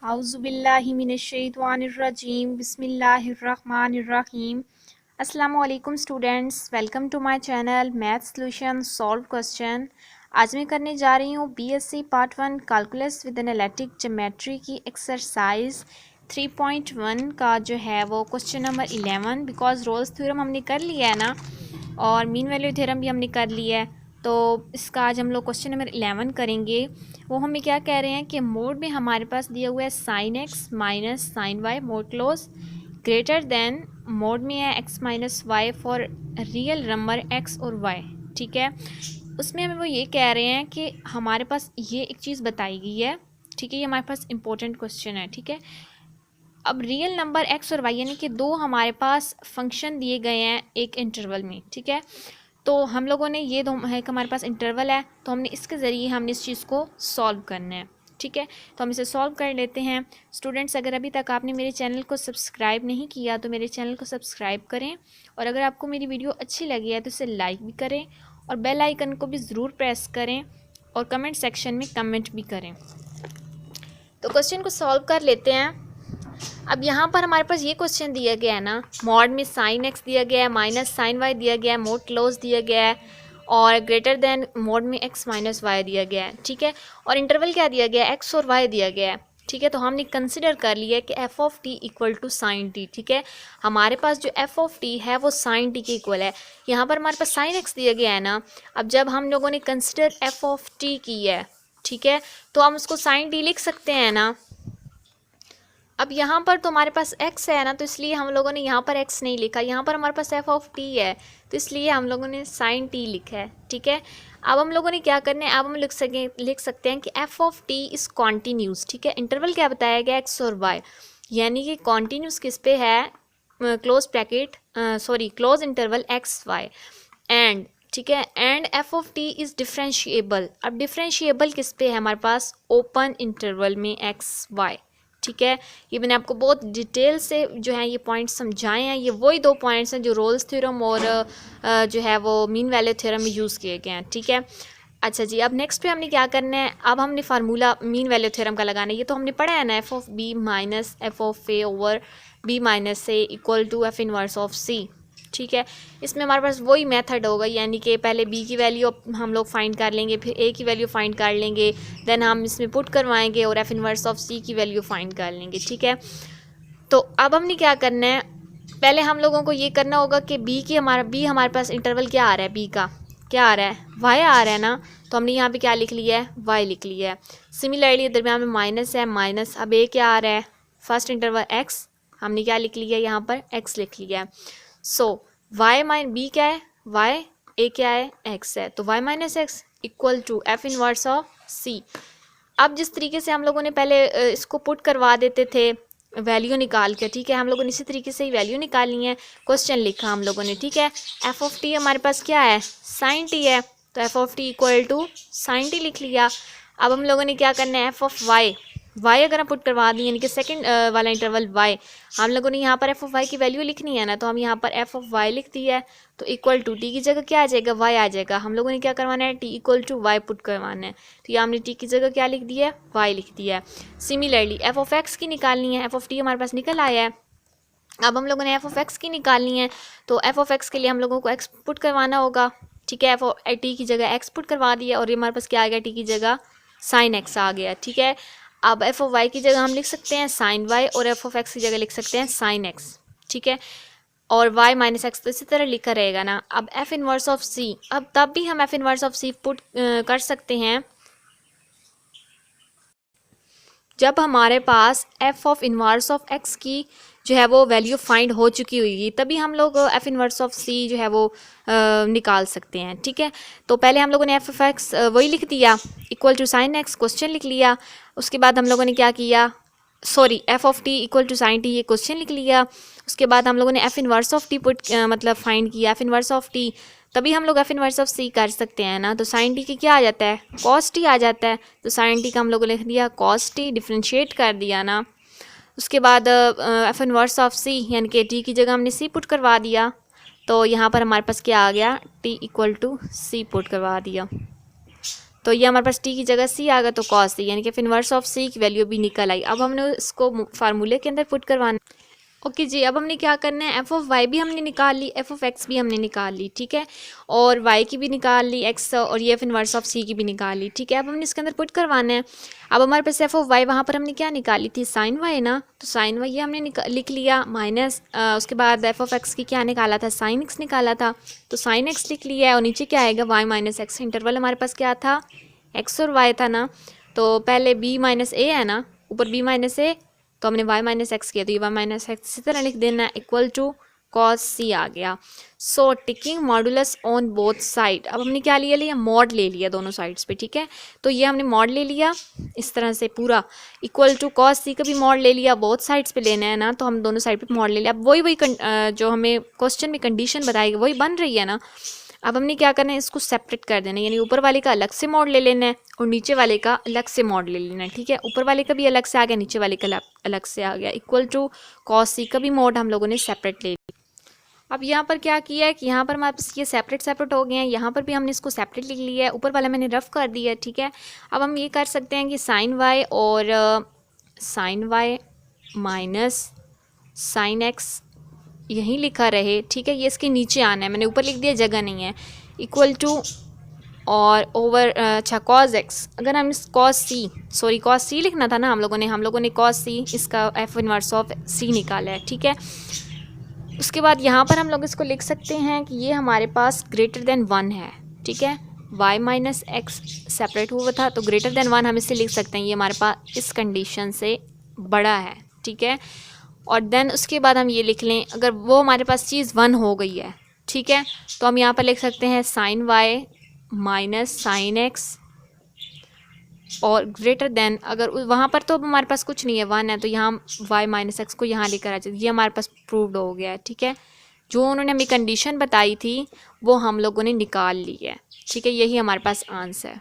औज़ुबिल्लाहि मिनश्शैतानिर्रजीम बिस्मिल्लाहिर्रहमानिर्रहीम। अस्सलामुअलैकुम students, welcome to my channel math solution solve question. आज मैं करने जा रही हूँ BSc part 1 calculus with analytic geometry की एक्सरसाइज 3.1 का जो है वो question number 11। Because Rolle's theorem हमने कर लिया है ना, और मीन वैल्यू थ्योरम भी हमने कर लिया है, तो इसका आज हम लोग क्वेश्चन नंबर 11 करेंगे। वो हमें क्या कह रहे हैं कि मोड में हमारे पास दिया हुआ है sine x minus sine y mod close greater than mod में है x minus y for real number x और वाई। ठीक है, उसमें हमें वो ये कह रहे हैं कि हमारे पास ये एक चीज़ बताई गई है। ठीक है, ये हमारे पास इंपॉर्टेंट क्वेश्चन है। ठीक है, अब रियल नंबर एक्स और वाई यानी कि दो हमारे पास फंक्शन दिए गए हैं एक इंटरवल में। ठीक है, तो हम लोगों ने ये दो है कि हमारे पास इंटरवल है, तो हमने इसके ज़रिए हमने इस चीज़ को सॉल्व करना है। ठीक है, तो हम इसे सॉल्व कर लेते हैं। स्टूडेंट्स, अगर अभी तक आपने मेरे चैनल को सब्सक्राइब नहीं किया तो मेरे चैनल को सब्सक्राइब करें, और अगर आपको मेरी वीडियो अच्छी लगी है तो इसे लाइक भी करें और बेल आइकन को भी ज़रूर प्रेस करें और कमेंट सेक्शन में कमेंट भी करें। तो क्वेश्चन को सॉल्व कर लेते हैं। अब यहाँ पर हमारे पास ये क्वेश्चन दिया गया है ना, मॉड में साइन एक्स दिया गया है माइनस साइन वाई दिया गया है, मोड क्लोज दिया गया है, और ग्रेटर देन मोड में एक्स माइनस वाई दिया गया है। ठीक है, और इंटरवल क्या दिया गया है, एक्स और वाई दिया गया है। ठीक है, तो हमने कंसिडर कर लिया है कि f of t equal to sine t. ठीक है, हमारे पास जो एफ ऑफ टी है वो साइन टी के इक्वल है। यहाँ पर हमारे पास साइन एक्स दिया गया है ना, अब जब हम लोगों ने कंसिडर एफ ऑफ टी की है, ठीक है, तो हम उसको साइन टी लिख सकते हैं ना। अब यहाँ पर तो हमारे पास x है ना, तो इसलिए हम लोगों ने यहाँ पर x नहीं लिखा। यहाँ पर हमारे पास f ऑफ t है, तो इसलिए हम लोगों ने sin t लिखा है। ठीक है, अब हम लोगों ने क्या करना है, अब हम लिख सकते हैं कि f of t is continuous. ठीक है, इंटरवल क्या बताया गया x और y, यानी कि कॉन्टीन्यूस किस पे है, close bracket close interval x y and, ठीक है, and F of T is differentiable. अब डिफ्रेंशिएबल किस पे है हमारे पास, ओपन इंटरवल में एक्स वाई। ठीक है, ये मैंने आपको बहुत डिटेल से जो है ये पॉइंट्स समझाए हैं। ये वही दो पॉइंट्स हैं जो रोल्स थ्योरम और जो है वो मीन वैल्यू थ्योरम में यूज़ किए गए हैं। ठीक है, अच्छा जी, अब नेक्स्ट पे हमने क्या करना है, अब हमने फार्मूला मीन वैल्यू थ्योरम का लगाना है। ये तो हमने पढ़ा है ना, f of b minus f of a over b minus a equal to f inverse of c. ठीक है, इसमें हमारे पास वही मेथड होगा, यानी कि पहले बी की वैल्यू हम लोग फाइंड कर लेंगे, फिर ए की वैल्यू फाइंड कर लेंगे, देन हम इसमें पुट करवाएंगे और एफ इनवर्स ऑफ सी की वैल्यू फाइंड कर लेंगे। ठीक है, तो अब हमने क्या करना है, पहले हम लोगों को ये करना होगा कि बी हमारे पास इंटरवल क्या आ रहा है, बी का क्या आ रहा है, वाई आ रहा है ना, तो हमने यहाँ पे क्या लिख लिया है, वाई लिख लिया है। सिमिलरली दरम्यान में माइनस है, माइनस, अब ए क्या आ रहा है, फर्स्ट इंटरवल एक्स, हमने क्या लिख लिया है, यहाँ पर एक्स लिख लिया है। सो वाई माइन बी क्या है, वाई, ए क्या है, एक्स है, तो y minus x equal to f inverse of c. अब जिस तरीके से हम लोगों ने पहले इसको पुट करवा देते थे वैल्यू निकाल के, ठीक है, हम लोगों ने इसी तरीके से ही वैल्यू निकालनी है, क्वेश्चन लिखा हम लोगों ने। ठीक है, एफ ऑफ टी हमारे पास क्या है, साइन टी है, तो f of t equal to sine t लिख लिया। अब हम लोगों ने क्या करना है, एफ ऑफ वाई, वाई अगर हम पुट करवा दी, यानी कि सेकंड वाला इंटरवल वाई, हम लोगों ने यहाँ पर एफ ऑफ वाई की वैल्यू लिखनी है ना, तो हम यहाँ पर एफ ऑफ वाई लिख दी है, तो इक्वल टू टी की जगह क्या आ जाएगा, वाई आ जाएगा। हम लोगों ने क्या करवाना है, t equal to y put करवाना है, तो यहाँ हमने टी की जगह क्या लिख दिया है, वाई लिख दिया है। सिमिलरली एफ ऑफ एक्स की निकालनी है, एफ ऑफ टी हमारे पास निकल आया है। अब हम लोगों ने एफ ऑफ एक्स की निकालनी है, तो एफ ऑफ एक्स के लिए हम लोगों को एक्स पुट करवाना होगा। ठीक है, एफ ऑफ टी की जगह एक्स पुट करवा दिया, और ये हमारे पास क्या आ गया, टी की जगह साइन एक्स आ गया। ठीक है, अब एफ ऑफ वाई की जगह हम लिख सकते हैं साइन वाई, और एफ ऑफ एक्स की जगह लिख सकते हैं साइन एक्स। ठीक है, और y माइनस एक्स तो इसी तरह लिखा रहेगा ना। अब एफ इनवर्स ऑफ सी, अब तब भी हम f inverse of c put कर सकते हैं जब हमारे पास f of inverse of x की जो है वो वैल्यू फाइंड हो चुकी हुई, तभी हम लोग एफ इनवर्स ऑफ सी जो है वो निकाल सकते हैं। ठीक है, तो पहले हम लोगों ने एफ ऑफ एक्स वही लिख दिया equal to sine x, question लिख लिया। उसके बाद हम लोगों ने क्या किया, f of t equal to sine t, ये क्वेश्चन लिख लिया। उसके बाद हम लोगों ने f inverse of t put मतलब फाइंड किया, एफ इनवर्स ऑफ टी, तभी हम लोग एफ इनवर्स ऑफ सी कर सकते हैं ना। तो साइन टी की क्या आ जाता है, कॉस टी आ जाता है, तो साइन टी का हम लोगों ने लिख दिया कॉस टी, डिफ्रेंशिएट कर दिया ना। उसके बाद एफ इनवर्स ऑफ सी यानी कि टी की जगह हमने सी पुट करवा दिया, तो यहाँ पर हमारे पास क्या आ गया, t equal to c put करवा दिया। तो ये हमारे पास टी की जगह सी आ गया, तो कॉस सी, यानी कि इनवर्स ऑफ सी की वैल्यू भी निकल आई। अब हमने इसको फार्मूले के अंदर पुट करवाना। ओके जी, अब हमने क्या करना है, एफ ऑफ वाई भी हमने निकाल ली, एफ ऑफ एक्स भी हमने निकाल ली, ठीक है, और वाई की भी निकाल ली एक्स, और ये एफ इनवर्स ऑफ सी की भी निकाल ली, ठीक है। अब हमने इसके अंदर पुट करवाना है। अब हमारे पास एफ ऑफ वाई, वहाँ पर हमने क्या निकाली थी, साइन वाई ना, तो साइन वाई ये हमने लिख लिया, माइनस उसके बाद एफ ऑफ एक्स की क्या निकाला था, साइन एक्स निकाला था, तो साइन एक्स लिख लिया है, और नीचे क्या आएगा, वाई माइनस एक्स। इंटरवल हमारे पास क्या था, एक्स और वाई था ना, तो पहले बी माइनस ए है ना, ऊपर बी माइनस ए, तो हमने y माइनस एक्स किया, तो ये y माइनस एक्स इसी तरह लिख देना है, इक्वल टू cos c आ गया। So taking modulus on both side, अब हमने क्या लिया मॉड ले लिया दोनों साइड्स पे, ठीक है, तो ये हमने मॉड ले लिया इस तरह से पूरा, इक्वल टू cos c का भी मॉड ले लिया, बोथ साइड्स पे लेना है ना, तो हम दोनों साइड पे मॉड ले लिया। अब वही जो हमें क्वेश्चन में कंडीशन बताई वही बन रही है ना। अब हमने क्या करना है, इसको सेपरेट कर देना है, यानी ऊपर वाले का अलग से मॉड ले लेना है और नीचे वाले का अलग से मॉड ले लेना है, ठीक है। ऊपर वाले का भी अलग से आ गया, नीचे वाले का अलग से आ गया, इक्वल टू cos c का भी मॉड हम लोगों ने सेपरेट ले लिया। अब यहाँ पर क्या किया है कि यहाँ पर हमारे पास ये सेपरेट हो गए हैं, यहाँ पर भी हमने इसको सेपरेट लिख लिया है, ऊपर वाला मैंने रफ कर दिया है, ठीक है। अब हम ये कर सकते हैं कि साइन वाई और sine y minus sine x यहीं लिखा रहे, ठीक है, ये इसके नीचे आना है, मैंने ऊपर लिख दिया, जगह नहीं है, इक्वल टू और ओवर अच्छा cos x, अगर हम इस cos c लिखना था ना हम लोगों ने cos c इसका एफ इनवर्स ऑफ c निकाला है, ठीक है। उसके बाद यहाँ पर हम लोग इसको लिख सकते हैं कि ये हमारे पास ग्रेटर देन 1 है, ठीक है, y माइनस एक्स सेपरेट हुआ था, तो ग्रेटर देन 1 हम इससे लिख सकते हैं, ये हमारे पास इस कंडीशन से बड़ा है, ठीक है। और देन उसके बाद हम ये लिख लें, अगर वो हमारे पास चीज़ 1 हो गई है, ठीक है, तो हम यहाँ पर लिख सकते हैं sine y minus sine x और ग्रेटर देन, अगर वहाँ पर तो हमारे पास कुछ नहीं है, 1 है, तो यहाँ हम वाई माइनस एक्स को यहाँ लेकर आ जाए, ये हमारे पास प्रूव्ड हो गया है, ठीक है। जो उन्होंने हमें कंडीशन बताई थी वो हम लोगों ने निकाल ली है, ठीक है, यही हमारे पास आंसर है।